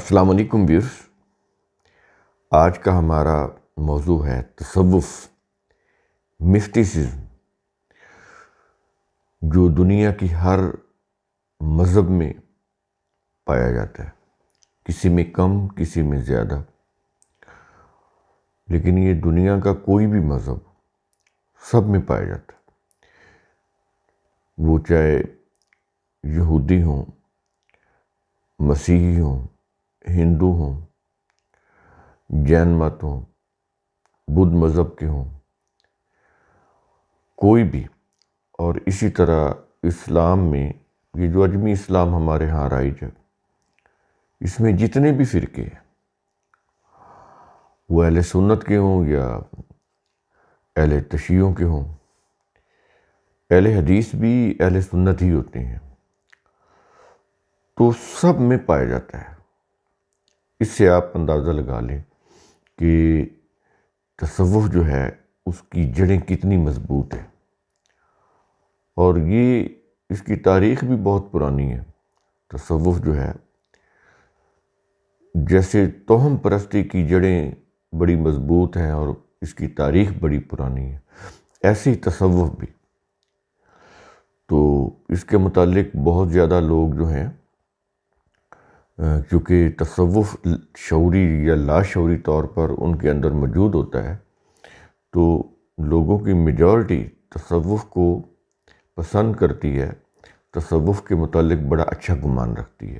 السلام علیکم ویورز، آج کا ہمارا موضوع ہے تصوف، مسٹیسزم، جو دنیا کی ہر مذہب میں پایا جاتا ہے، کسی میں کم کسی میں زیادہ، لیکن یہ دنیا کا کوئی بھی مذہب سب میں پایا جاتا ہے، وہ چاہے یہودی ہوں، مسیحی ہوں، ہندو ہوں، جین مت ہوں، بدھ مذہب کے ہوں، کوئی بھی۔ اور اسی طرح اسلام میں یہ جو اجمی اسلام ہمارے ہاں رائج ہے، اس میں جتنے بھی فرقے ہیں، وہ اہل سنت کے ہوں یا اہل تشیعوں کے ہوں، اہل حدیث بھی اہل سنت ہی ہوتے ہیں، تو سب میں پایا جاتا ہے۔ اس سے آپ اندازہ لگا لیں کہ تصوف جو ہے اس کی جڑیں کتنی مضبوط ہیں، اور یہ اس کی تاریخ بھی بہت پرانی ہے۔ تصوف جو ہے، جیسے توہم پرستی کی جڑیں بڑی مضبوط ہیں اور اس کی تاریخ بڑی پرانی ہے، ایسے ہی تصوف بھی۔ تو اس کے متعلق بہت زیادہ لوگ جو ہیں، چونکہ تصوف شعوری یا لاشعوری طور پر ان کے اندر موجود ہوتا ہے، تو لوگوں کی میجورٹی تصوف کو پسند کرتی ہے، تصوف کے متعلق بڑا اچھا گمان رکھتی ہے۔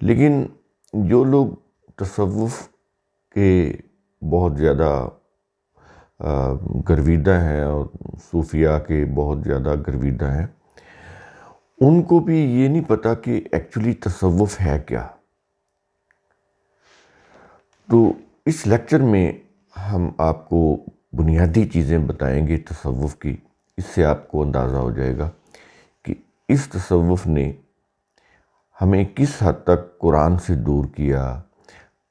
لیکن جو لوگ تصوف کے بہت زیادہ گرویدہ ہیں اور صوفیاء کے بہت زیادہ گرویدہ ہیں، ان کو بھی یہ نہیں پتہ کہ ایکچولی تصوف ہے کیا۔ تو اس لیکچر میں ہم آپ کو بنیادی چیزیں بتائیں گے تصوف کی۔ اس سے آپ کو اندازہ ہو جائے گا کہ اس تصوف نے ہمیں کس حد تک قرآن سے دور کیا،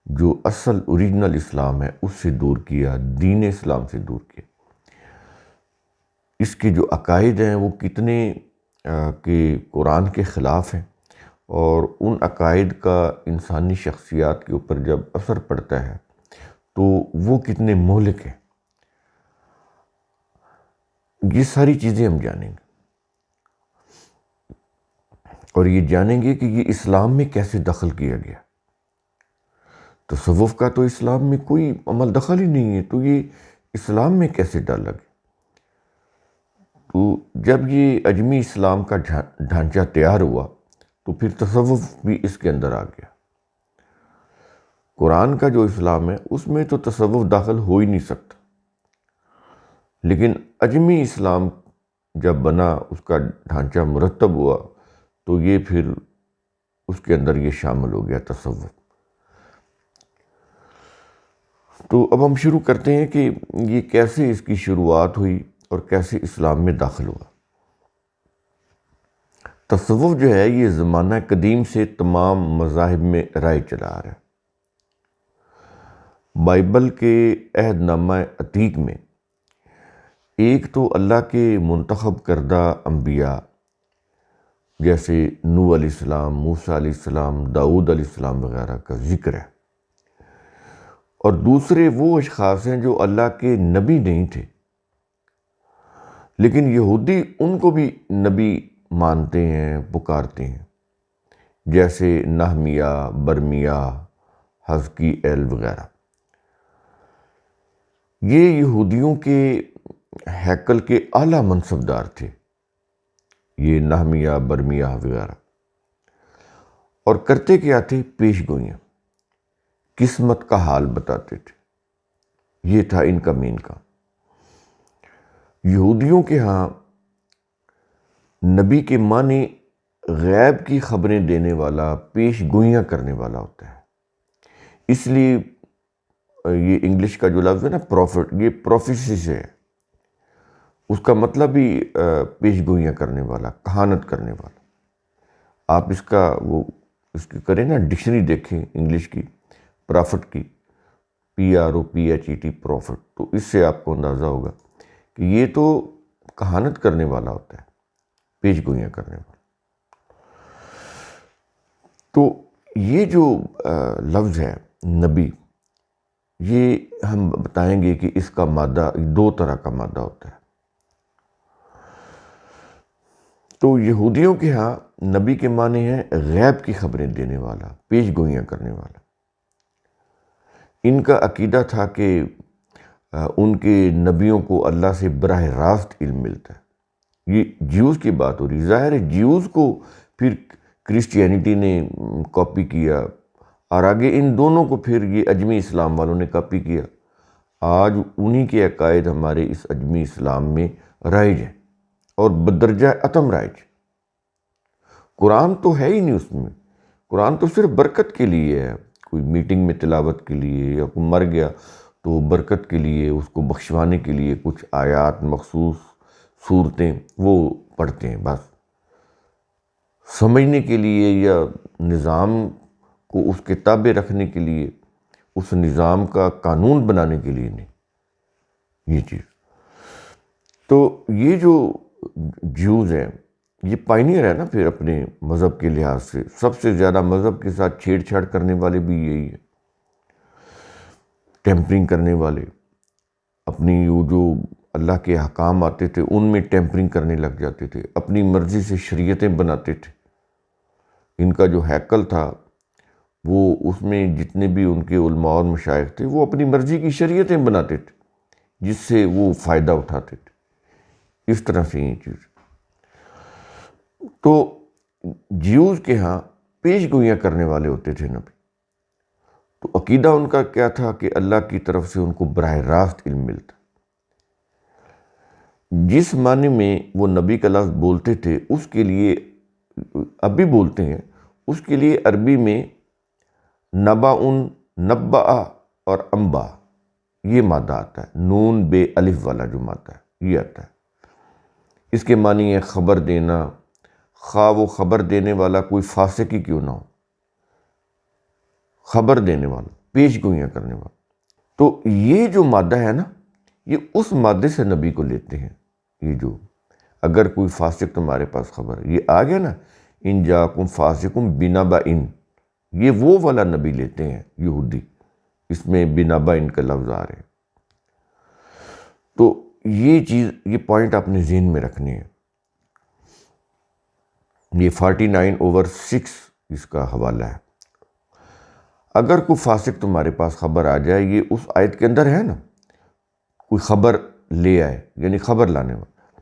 جو اصل اوریجنل اسلام ہے اس سے دور کیا، دین اسلام سے دور کیا۔ اس کے جو عقائد ہیں وہ کتنے کہ قرآن کے خلاف ہیں، اور ان عقائد کا انسانی شخصیات کے اوپر جب اثر پڑتا ہے تو وہ کتنے مہلک ہیں۔ یہ ساری چیزیں ہم جانیں گے، اور یہ جانیں گے کہ یہ اسلام میں کیسے دخل کیا گیا۔ تصوف کا تو اسلام میں کوئی عمل دخل ہی نہیں ہے، تو یہ اسلام میں کیسے ڈالا گیا؟ تو جب یہ اجمی اسلام کا ڈھانچہ تیار ہوا تو پھر تصوف بھی اس کے اندر آ گیا۔ قرآن کا جو اسلام ہے اس میں تو تصوف داخل ہو ہی نہیں سکتا، لیکن اجمی اسلام جب بنا، اس کا ڈھانچہ مرتب ہوا، تو یہ پھر اس کے اندر یہ شامل ہو گیا تصوف۔ تو اب ہم شروع کرتے ہیں کہ یہ کیسے اس کی شروعات ہوئی اور کیسے اسلام میں داخل ہوا۔ تصوف جو ہے یہ زمانہ قدیم سے تمام مذاہب میں رائج چلا آ رہا ہے۔ بائبل کے عہد نامہ عتیق میں ایک تو اللہ کے منتخب کردہ انبیاء جیسے نوح علیہ السلام، موسیٰ علیہ السلام، داؤد علیہ السلام وغیرہ کا ذکر ہے، اور دوسرے وہ اشخاص ہیں جو اللہ کے نبی نہیں تھے، لیکن یہودی ان کو بھی نبی مانتے ہیں، پکارتے ہیں، جیسے نہمیہ، برمیہ، حزقییل وغیرہ۔ یہ یہودیوں کے ہیکل کے اعلیٰ منصبدار تھے، یہ نہمیہ، برمیہ وغیرہ، اور کرتے کیا تھے؟ پیش گوئیاں، قسمت کا حال بتاتے تھے۔ یہ تھا ان کا مین کام۔ یہودیوں کے ہاں نبی کے معنی غیب کی خبریں دینے والا، پیش گوئیاں کرنے والا ہوتا ہے۔ اس لیے یہ انگلش کا جو لفظ ہے نا پروفٹ، یہ پروفیسی سے ہے، اس کا مطلب ہی پیش گوئیاں کرنے والا، کہانت کرنے والا۔ آپ اس کی کریں نا ڈکشنری دیکھیں انگلش کی، پرافٹ کی، PROPHET، پروفٹ، تو اس سے آپ کو اندازہ ہوگا کہ یہ تو کہانت کرنے والا ہوتا ہے، پیش گوئیاں کرنے والا۔ تو یہ جو لفظ ہے نبی، یہ ہم بتائیں گے کہ اس کا مادہ 2 طرح کا مادہ ہوتا ہے۔ تو یہودیوں کے ہاں نبی کے معنی ہے غیب کی خبریں دینے والا، پیش گوئیاں کرنے والا۔ ان کا عقیدہ تھا کہ ان کے نبیوں کو اللہ سے براہ راست علم ملتا ہے۔ یہ جیوز کی بات ہو رہی، ظاہر ہے جیوز کو پھر کرسچینٹی نے کاپی کیا، اور آگے ان دونوں کو پھر یہ اجمی اسلام والوں نے کاپی کیا۔ آج انہی کے عقائد ہمارے اس اجمی اسلام میں رائج ہیں، اور بدرجہ اتم رائج۔ قرآن تو ہے ہی نہیں اس میں، قرآن تو صرف برکت کے لیے ہے، کوئی میٹنگ میں تلاوت کے لیے، یا کوئی مر گیا تو برکت کے لیے، اس کو بخشوانے کے لیے کچھ آیات مخصوص صورتیں وہ پڑھتے ہیں، بس سمجھنے کے لیے یا نظام کو اس کے تابع رکھنے کے لیے، اس نظام کا قانون بنانے کے لیے نہیں یہ چیز۔ تو یہ جو جیوز ہیں یہ پائنیئر ہے نا پھر اپنے مذہب کے لحاظ سے، سب سے زیادہ مذہب کے ساتھ چھیڑ چھاڑ کرنے والے بھی یہی ہیں، ٹیمپرنگ کرنے والے، اپنی وہ جو اللہ کے احکام آتے تھے ان میں ٹیمپرنگ کرنے لگ جاتے تھے، اپنی مرضی سے شریعتیں بناتے تھے۔ ان کا جو ہیکل تھا وہ اس میں جتنے بھی ان کے علماء اور مشائخ تھے وہ اپنی مرضی کی شریعتیں بناتے تھے، جس سے وہ فائدہ اٹھاتے تھے۔ اس طرح سے یہ چیز۔ تو جیوز کے ہاں پیش گوئیاں کرنے والے ہوتے تھے نبی۔ تو عقیدہ ان کا کیا تھا کہ اللہ کی طرف سے ان کو براہ راست علم ملتا۔ جس معنی میں وہ نبی کا لفظ بولتے تھے اس کے لیے اب بھی بولتے ہیں، اس کے لیے عربی میں نباً، نبأ اور انبا یہ مادہ آتا ہے، نون بے الف والا جو مادہ ہے یہ آتا ہے۔ اس کے معنی ہے خبر دینا، خواہ وہ خبر دینے والا کوئی فاسق ہی کیوں نہ ہو، خبر دینے والا، پیش گوئیاں کرنے والا۔ تو یہ جو مادہ ہے نا، یہ اس مادے سے نبی کو لیتے ہیں۔ یہ جو اگر کوئی فاسق تمہارے پاس خبر، یہ آ گیا نا، ان جاکم فاسقم بنبأ، یہ وہ والا نبی لیتے ہیں یہودی، اس میں بنبأ کا لفظ آ رہے ہیں۔ تو یہ چیز، یہ پوائنٹ آپ نے ذہن میں رکھنی ہے۔ یہ 49/6 اس کا حوالہ ہے۔ اگر کوئی فاسق تمہارے پاس خبر آ جائے، یہ اس آیت کے اندر ہے نا، کوئی خبر لے آئے یعنی خبر لانے والا،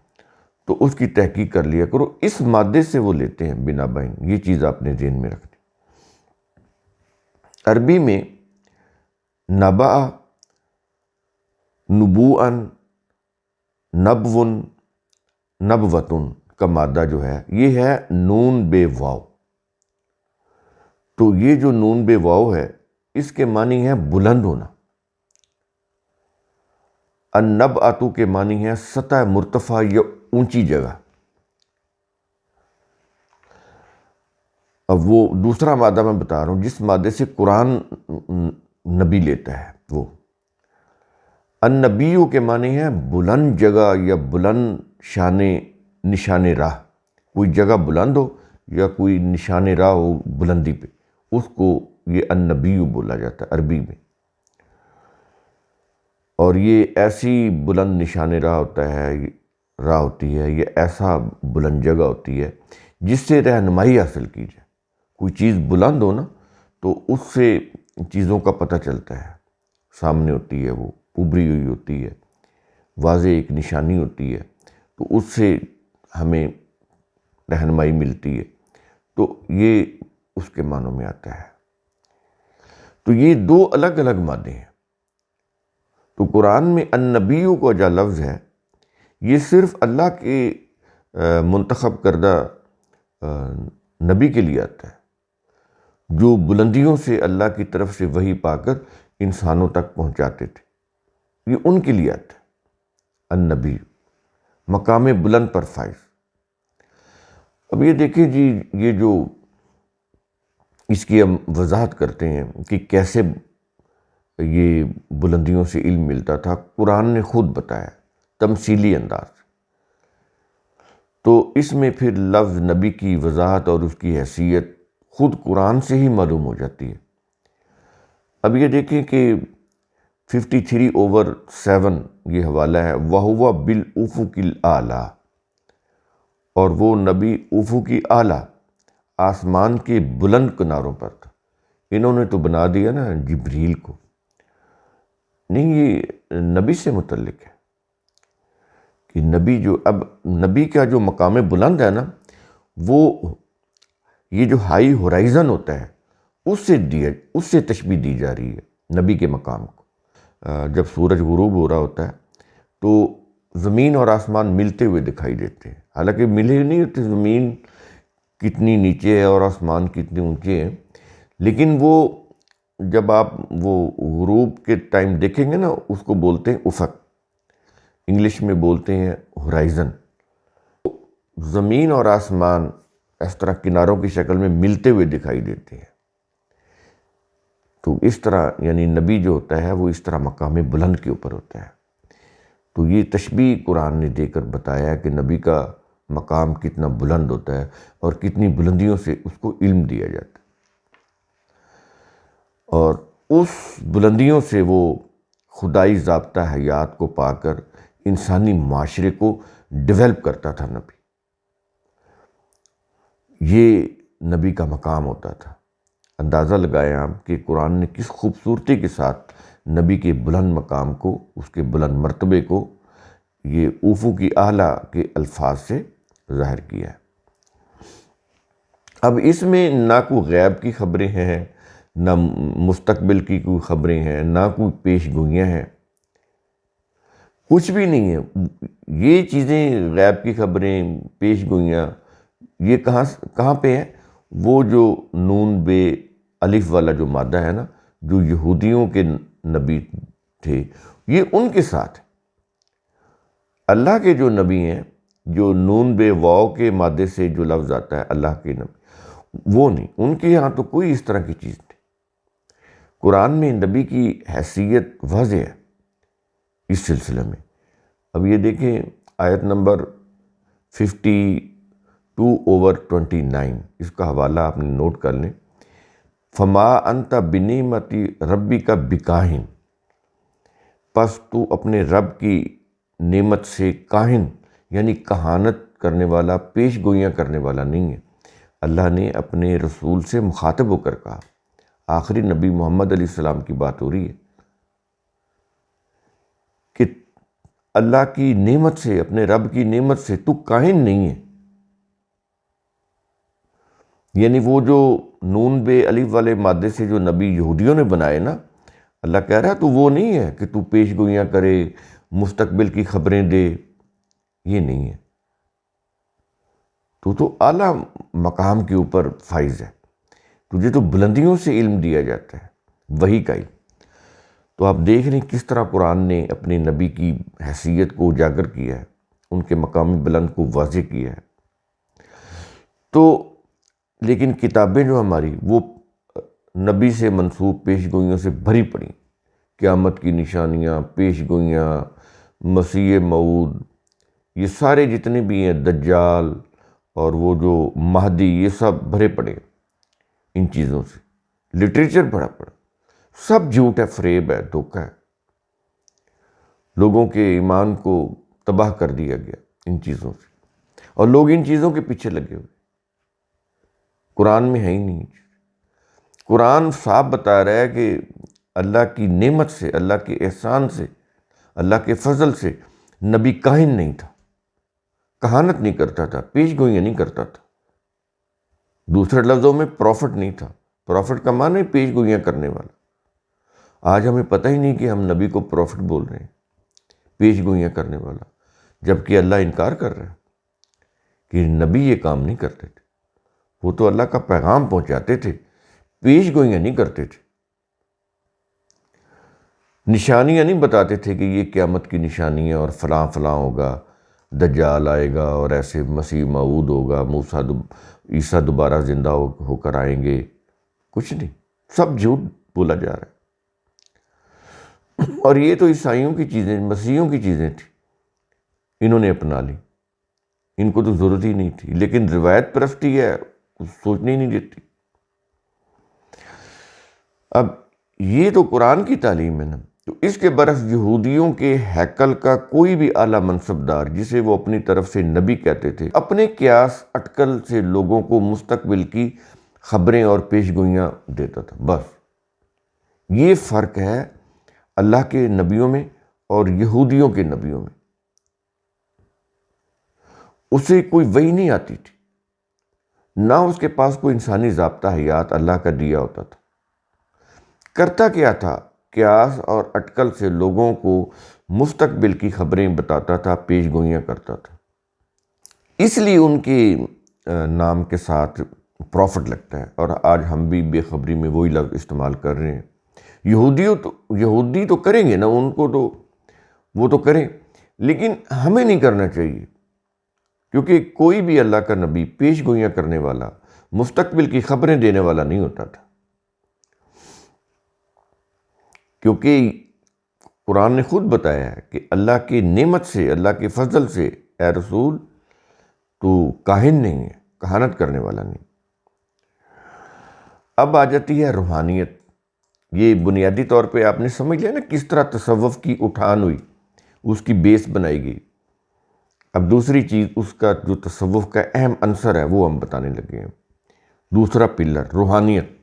تو اس کی تحقیق کر لیا کرو، اس مادے سے وہ لیتے ہیں بنبأ۔ یہ چیز آپ نے ذہن میں رکھنی۔ عربی میں نبأ، نبوءً، نبوٌ، نبوۃٌ کا مادہ جو ہے یہ ہے نون بے واو۔ تو یہ جو نون بے واو ہے اس کے معنی ہے بلند ہونا۔ النبأۃ کے معنی ہے سطح مرتفع یا اونچی جگہ۔ اب وہ دوسرا مادہ میں بتا رہا ہوں جس مادے سے قرآن نبی لیتا ہے، وہ النبی کے معنی ہے بلند جگہ یا بلند شان نشان راہ۔ کوئی جگہ بلند ہو یا کوئی نشان راہ ہو بلندی پہ، اس کو یہ النبی بولا جاتا ہے عربی میں۔ اور یہ ایسی بلند نشان راہ ہوتا ہے، راہ ہوتی ہے، یہ ایسا بلند جگہ ہوتی ہے جس سے رہنمائی حاصل کی جائے۔ کوئی چیز بلند ہو نا تو اس سے چیزوں کا پتہ چلتا ہے، سامنے ہوتی ہے، وہ ابھری ہوئی ہوتی ہے، واضح ایک نشانی ہوتی ہے، تو اس سے ہمیں رہنمائی ملتی ہے۔ تو یہ اس کے معنوں میں آتا ہے۔ تو یہ 2 الگ الگ مادے ہیں۔ تو قرآن میں النبی کا جو لفظ ہے یہ صرف اللہ کے منتخب کردہ نبی کے لیے آتا ہے، جو بلندیوں سے اللہ کی طرف سے وحی پا کر انسانوں تک پہنچاتے تھے، یہ ان کے لیے آتا ہے النبی، مقام بلند پر فائز۔ اب یہ دیکھیں جی، یہ جو اس کی ہم وضاحت کرتے ہیں کہ کیسے یہ بلندیوں سے علم ملتا تھا، قرآن نے خود بتایا تمثیلی انداز۔ تو اس میں پھر لفظ نبی کی وضاحت اور اس کی حیثیت خود قرآن سے ہی معلوم ہو جاتی ہے۔ اب یہ دیکھیں کہ 53/7 یہ حوالہ ہے، وَهُوَ بِالْأُفُقِ الْأَعْلَىٰ، اور وہ نبی افق اعلیٰ آسمان کے بلند کناروں پر تھا۔ انہوں نے تو بنا دیا نا جبریل کو، نہیں یہ نبی سے متعلق ہے کہ نبی جو اب نبی کا جو مقام بلند ہے نا، وہ یہ جو ہائی ہورائزن ہوتا ہے اس سے تشبیہ دی جا رہی ہے نبی کے مقام کو۔ جب سورج غروب ہو رہا ہوتا ہے تو زمین اور آسمان ملتے ہوئے دکھائی دیتے ہیں، حالانکہ ملے نہیں ہوتے، زمین کتنی نیچے ہے اور آسمان کتنے اونچے ہیں، لیکن وہ جب آپ وہ غروب کے ٹائم دیکھیں گے نا، اس کو بولتے ہیں افق، انگلش میں بولتے ہیں ہورائزن۔ زمین اور آسمان اس طرح کناروں کی شکل میں ملتے ہوئے دکھائی دیتے ہیں، تو اس طرح یعنی نبی جو ہوتا ہے وہ اس طرح مقام بلند کے اوپر ہوتا ہے۔ تو یہ تشبیہ قرآن نے دے کر بتایا ہے کہ نبی کا مقام کتنا بلند ہوتا ہے اور کتنی بلندیوں سے اس کو علم دیا جاتا ہے، اور اس بلندیوں سے وہ خدائی ضابطہ حیات کو پا کر انسانی معاشرے کو ڈیولپ کرتا تھا نبی۔ یہ نبی کا مقام ہوتا تھا۔ اندازہ لگائیں آپ کہ قرآن نے کس خوبصورتی کے ساتھ نبی کے بلند مقام کو، اس کے بلند مرتبے کو یہ افق اعلیٰ کے الفاظ سے ظاہر کیا ہے۔ اب اس میں نہ کوئی غیب کی خبریں ہیں، نہ مستقبل کی کوئی خبریں ہیں، نہ کوئی پیش گوئیاں ہیں، کچھ بھی نہیں ہے۔ یہ چیزیں غیب کی خبریں، پیش گوئیاں، یہ کہاں پہ ہیں؟ وہ جو نون بے الف والا جو مادہ ہے نا، جو یہودیوں کے نبی تھے، یہ ان کے ساتھ ہے۔ اللہ کے جو نبی ہیں، جو نون بے واو کے مادے سے جو لفظ آتا ہے اللہ کے نبی، وہ نہیں، ان کے یہاں تو کوئی اس طرح کی چیز نہیں۔ قرآن میں نبی کی حیثیت واضح ہے اس سلسلے میں۔ اب یہ دیکھیں آیت نمبر 52/29، اس کا حوالہ آپ نے نوٹ کر لیں۔ فما انت بنعمت ربک بکاہن، پس تو اپنے رب کی نعمت سے کاہن یعنی کہانت کرنے والا، پیش گوئیاں کرنے والا نہیں ہے۔ اللہ نے اپنے رسول سے مخاطب ہو کر کہا، آخری نبی محمد علیہ السلام کی بات ہو رہی ہے کہ اللہ کی نعمت سے، اپنے رب کی نعمت سے تو کاہن نہیں ہے۔ یعنی وہ جو نون بے الف والے مادے سے جو نبی یہودیوں نے بنائے نا، اللہ کہہ رہا ہے تو وہ نہیں ہے کہ تو پیش گوئیاں کرے، مستقبل کی خبریں دے، یہ نہیں ہے۔ تو اعلیٰ مقام کے اوپر فائز ہے، تجھے تو بلندیوں سے علم دیا جاتا ہے، وحی کا علم۔ تو آپ دیکھ رہے ہیں کس طرح قرآن نے اپنے نبی کی حیثیت کو اجاگر کیا ہے، ان کے مقام بلند کو واضح کیا ہے۔ تو لیکن کتابیں جو ہماری، وہ نبی سے منسوب پیش گوئیوں سے بھری پڑی، قیامت کی نشانیاں، پیش گوئیاں، مسیح موعود، یہ سارے جتنے بھی ہیں، دجال اور وہ جو مہدی، یہ سب بھرے پڑے ان چیزوں سے، لٹریچر بھرا پڑا، سب جھوٹ ہے، فریب ہے، دھوکہ ہے، لوگوں کے ایمان کو تباہ کر دیا گیا ان چیزوں سے، اور لوگ ان چیزوں کے پیچھے لگے ہوئے۔ قرآن میں ہے ہی نہیں۔ قرآن صاف بتا رہا ہے کہ اللہ کی نعمت سے، اللہ کے احسان سے، اللہ کے فضل سے نبی کاہن نہیں تھا، کہانت نہیں کرتا تھا، پیش گوئیاں نہیں کرتا تھا۔ دوسرے لفظوں میں پروفٹ نہیں تھا۔ پروفٹ کا معنی ہے پیش گوئیاں کرنے والا۔ آج ہمیں پتہ ہی نہیں کہ ہم نبی کو پروفٹ بول رہے ہیں، پیش گوئیاں کرنے والا، جبکہ اللہ انکار کر رہا ہے کہ نبی یہ کام نہیں کرتے تھے، وہ تو اللہ کا پیغام پہنچاتے تھے، پیش گوئیاں نہیں کرتے تھے، نشانیاں نہیں بتاتے تھے کہ یہ قیامت کی نشانی ہے اور فلاں فلاں ہوگا، دجال آئے گا اور ایسے مسیح موعود ہوگا، عیسیٰ دوبارہ زندہ ہو کر آئیں گے، کچھ نہیں، سب جھوٹ بولا جا رہا ہے۔ اور یہ تو عیسائیوں کی چیزیں، مسیحیوں کی چیزیں تھیں، انہوں نے اپنا لی، ان کو تو ضرورت ہی نہیں تھی، لیکن روایت پرستی ہے، کچھ سوچنے ہی نہیں دیتی۔ اب یہ تو قرآن کی تعلیم ہے نا، تو اس کے برعکس یہودیوں کے ہیکل کا کوئی بھی اعلیٰ منصب دار جسے وہ اپنی طرف سے نبی کہتے تھے، اپنے قیاس اٹکل سے لوگوں کو مستقبل کی خبریں اور پیشگوئیاں دیتا تھا۔ بس یہ فرق ہے اللہ کے نبیوں میں اور یہودیوں کے نبیوں میں۔ اسے کوئی وحی نہیں آتی تھی، نہ اس کے پاس کوئی انسانی ضابطہ حیات اللہ کا دیا ہوتا تھا۔ کرتا کیا تھا؟ قیاس اور اٹکل سے لوگوں کو مستقبل کی خبریں بتاتا تھا، پیش گوئیاں کرتا تھا۔ اس لیے ان کے نام کے ساتھ پروفٹ لگتا ہے، اور آج ہم بھی بے خبری میں وہی لفظ استعمال کر رہے ہیں۔ یہودی تو کریں گے نا، ان کو تو وہ تو کریں، لیکن ہمیں نہیں کرنا چاہیے، کیونکہ کوئی بھی اللہ کا نبی پیش گوئیاں کرنے والا، مستقبل کی خبریں دینے والا نہیں ہوتا تھا، کیونکہ قرآن نے خود بتایا ہے کہ اللہ کی نعمت سے، اللہ کے فضل سے اے رسول تو کاہن نہیں ہے، کہانت کرنے والا نہیں۔ اب آ جاتی ہے روحانیت۔ یہ بنیادی طور پہ آپ نے سمجھ لیا نا کس طرح تصوف کی اٹھان ہوئی، اس کی بیس بنائی گئی۔ اب دوسری چیز، اس کا جو تصوف کا اہم عنصر ہے وہ ہم بتانے لگے ہیں۔ دوسرا پلر روحانیت۔